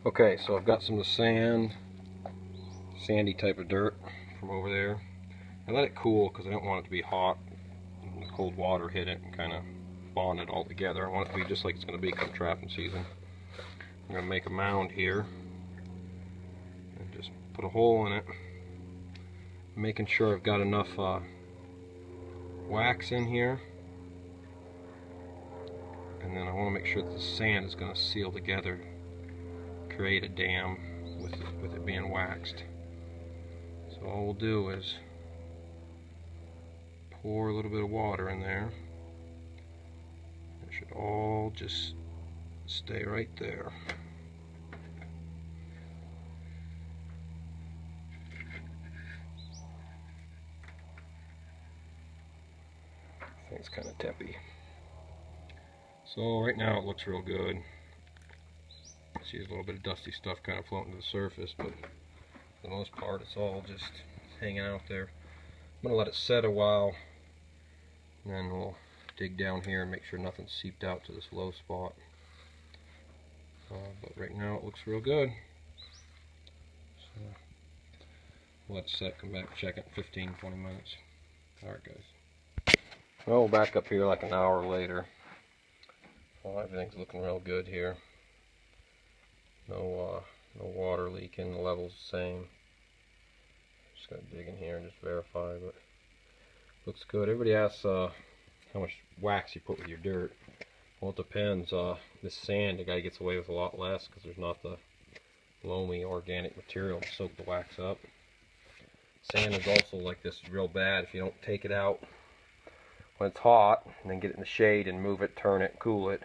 Okay, so I've got some of the sandy type of dirt from over there. I let it cool because I don't want it to be hot. And the cold water hit it and kind of bond it all together. I want it to be just like it's going to be come trapping season. I'm going to make a mound here and just put a hole in it, making sure I've got enough wax in here. And then I want to make sure that the sand is going to seal together, create a dam with it being waxed. So all we'll do is pour a little bit of water in there. It should all just stay right there. I think it's kind of teppy. So right now it looks real good. See, there's a little bit of dusty stuff kind of floating to the surface, but for the most part it's all just hanging out there. I'm going to let it set a while, and then we'll dig down here and make sure nothing's seeped out to this low spot. But right now it looks real good. So we'll let it set, come back, check it in 15-20 minutes. Alright guys. Well, we'll back up here like an hour later. Well, everything's looking real good here. No water leaking, the level's the same. Just gotta dig in here and just verify, but looks good. Everybody asks how much wax you put with your dirt. Well, it depends. This sand, the guy gets away with a lot less because there's not the loamy organic material to soak the wax up. Sand is also like this, real bad if you don't take it out when it's hot and then get it in the shade and move it, turn it, cool it.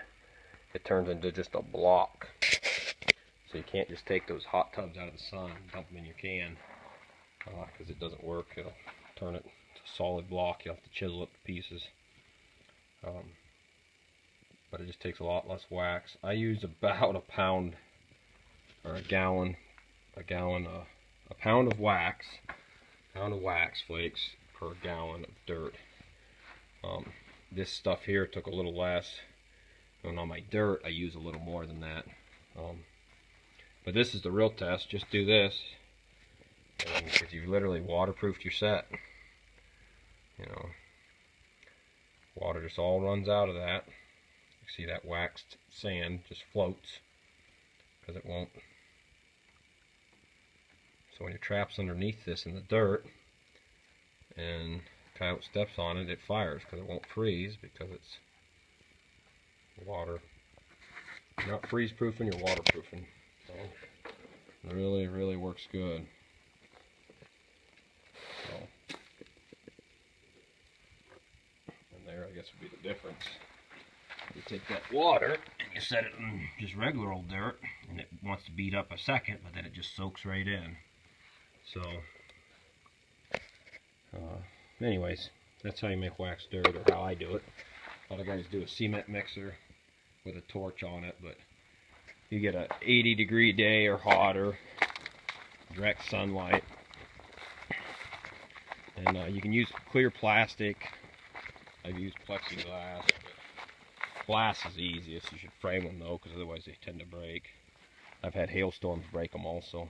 It turns into just a block. So you can't just take those hot tubs out of the sun and dump them in your can, because it doesn't work. It'll turn it to a solid block. You have to chisel it to pieces. But it just takes a lot less wax. I use about a pound or a pound of wax flakes per gallon of dirt. This stuff here took a little less, and on my dirt I use a little more than that. But this is the real test. Just do this, and because you've literally waterproofed your set. You know, water just all runs out of that. You see that waxed sand just floats because it won't. So when your trap's underneath this in the dirt and the coyote steps on it, it fires because it won't freeze because it's water. You're not freeze proofing, you're waterproofing. So it really, really works good. So, and there, I guess, would be the difference. You take that water and you set it in just regular old dirt, and it wants to beat up a second, but then it just soaks right in. So, anyways, that's how you make waxed dirt, or how I do it. A lot of guys do a cement mixer with a torch on it, but you get a 80-degree day or hotter, direct sunlight, and you can use clear plastic. I've used plexiglass, but glass is the easiest. You should frame them though, because otherwise they tend to break. I've had hailstorms break them also.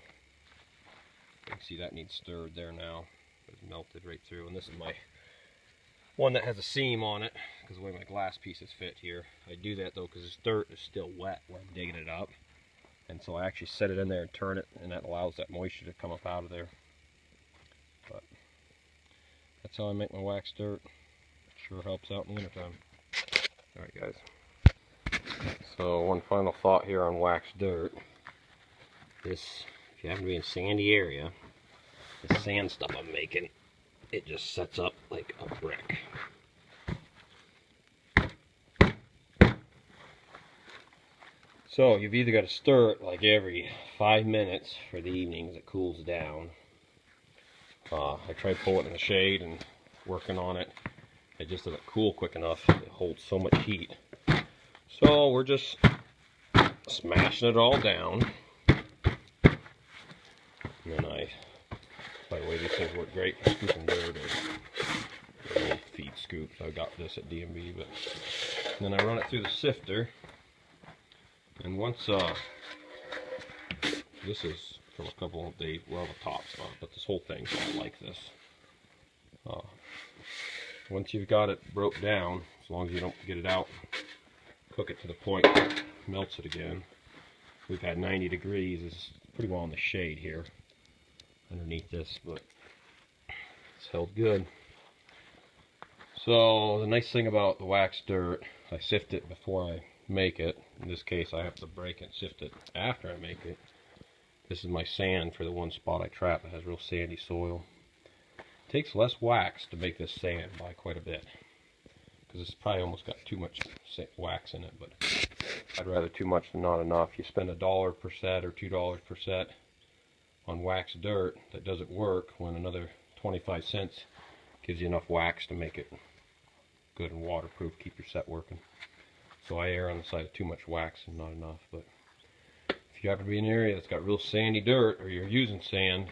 You can see that needs stirred there now. It's melted right through, and this is my one that has a seam on it because the way my glass pieces fit here. I do that though because this dirt is still wet when I'm digging it up, and so I actually set it in there and turn it, and that allows that moisture to come up out of there. But that's how I make my waxed dirt. It sure helps out in the wintertime. Alright guys, so one final thought here on waxed dirt. This, if you happen to be in a sandy area, this sand stuff I'm making, it just sets up like a brick. So you've either got to stir it like every 5 minutes for the evening as it cools down. I tried pulling it in the shade and working on it. It just doesn't cool quick enough. It holds so much heat. So we're just smashing it all down. And then by the way, these things work great for scooping dirt or feed scoops. I got this at DMV, but then I run it through the sifter, and once This is from a couple of days, well, the top's not, but this whole thing's all like this. Once you've got it broke down, as long as you don't get it out, cook it to the point where it melts it again. We've had 90 degrees. It's pretty well in the shade here underneath this, but it's held good. So the nice thing about the waxed dirt, I sift it before I make it. In this case, I have to break it and sift it after I make it. This is my sand for the one spot I trap. It has real sandy soil. It takes less wax to make this sand by quite a bit, because it's probably almost got too much wax in it, but I'd rather too much than not enough. You spend $1 per set or $2 per set on waxed dirt that doesn't work, when another 25 cents gives you enough wax to make it good and waterproof, keep your set working. So I err on the side of too much wax and not enough. But if you happen to be in an area that's got real sandy dirt, or you're using sand,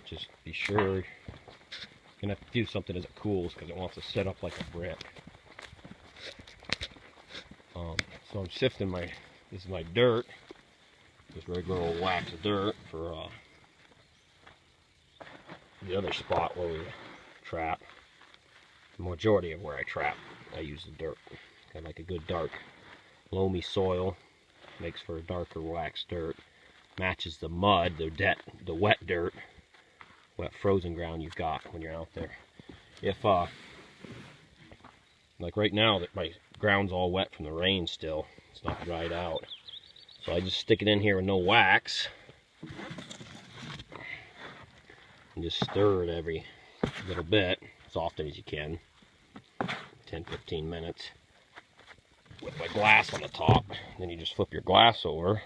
just be sure you're gonna have to do something as it cools, because it wants to set up like a brick. So I'm sifting this is my dirt, just regular old waxed dirt for the other spot where we trap. The majority of where I trap, I use the dirt. Got like a good dark loamy soil, makes for a darker waxed dirt, matches the mud, the wet dirt, wet frozen ground you've got when you're out there. If like right now that my ground's all wet from the rain still, it's not dried out, so I just stick it in here with no wax and just stir it every little bit, as often as you can, 10-15 minutes, with my glass on the top. Then you just flip your glass over,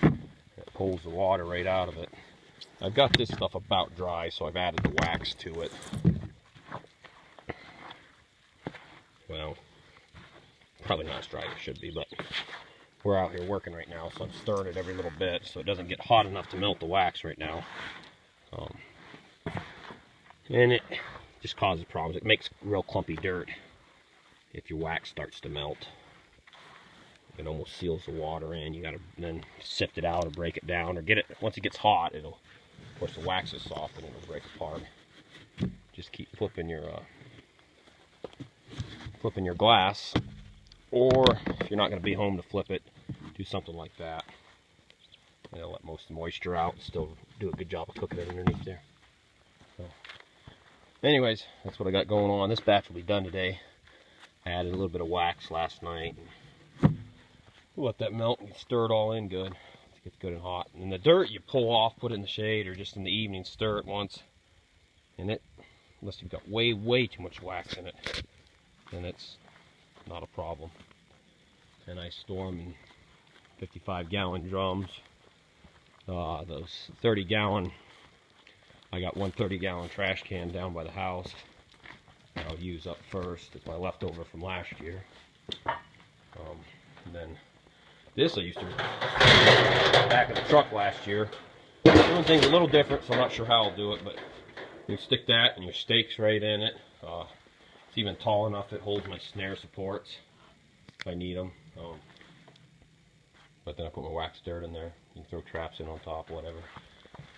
it pulls the water right out of it. I've got this stuff about dry, so I've added the wax to it. Well, probably not as dry as it should be, but we're out here working right now, so I'm stirring it every little bit so it doesn't get hot enough to melt the wax right now. And it just causes problems. It makes real clumpy dirt if your wax starts to melt. It almost seals the water in. You gotta then sift it out or break it down, or get it, once it gets hot, it'll, of course the wax is soft and it'll break apart. Just keep flipping your glass, or if you're not going to be home to flip it, do something like that. It'll let most of the moisture out and still do a good job of cooking it underneath there. So, anyways, that's what I got going on. This batch will be done today. I added a little bit of wax last night. We'll let that melt and stir it all in good. It gets good and hot. And the dirt you pull off, put it in the shade, or just in the evening, stir it once. And it, unless you've got way too much wax in it, then it's not a problem. And I store them in 55-gallon drums. Those 30-gallon, I got one 30-gallon trash can down by the house that I'll use up first. It's my leftover from last year. And then this I used to back in the truck last year. Doing things a little different, so I'm not sure how I'll do it, but you stick that and your stakes right in it. It's even tall enough it holds my snare supports if I need them. But then I put my wax dirt in there. You can throw traps in on top, whatever.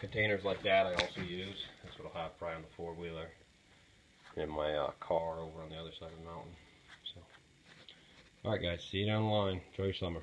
Containers like that I also use. That's what I'll have probably on the four-wheeler in my car over on the other side of the mountain. So, alright guys, see you down the line. Enjoy your summer.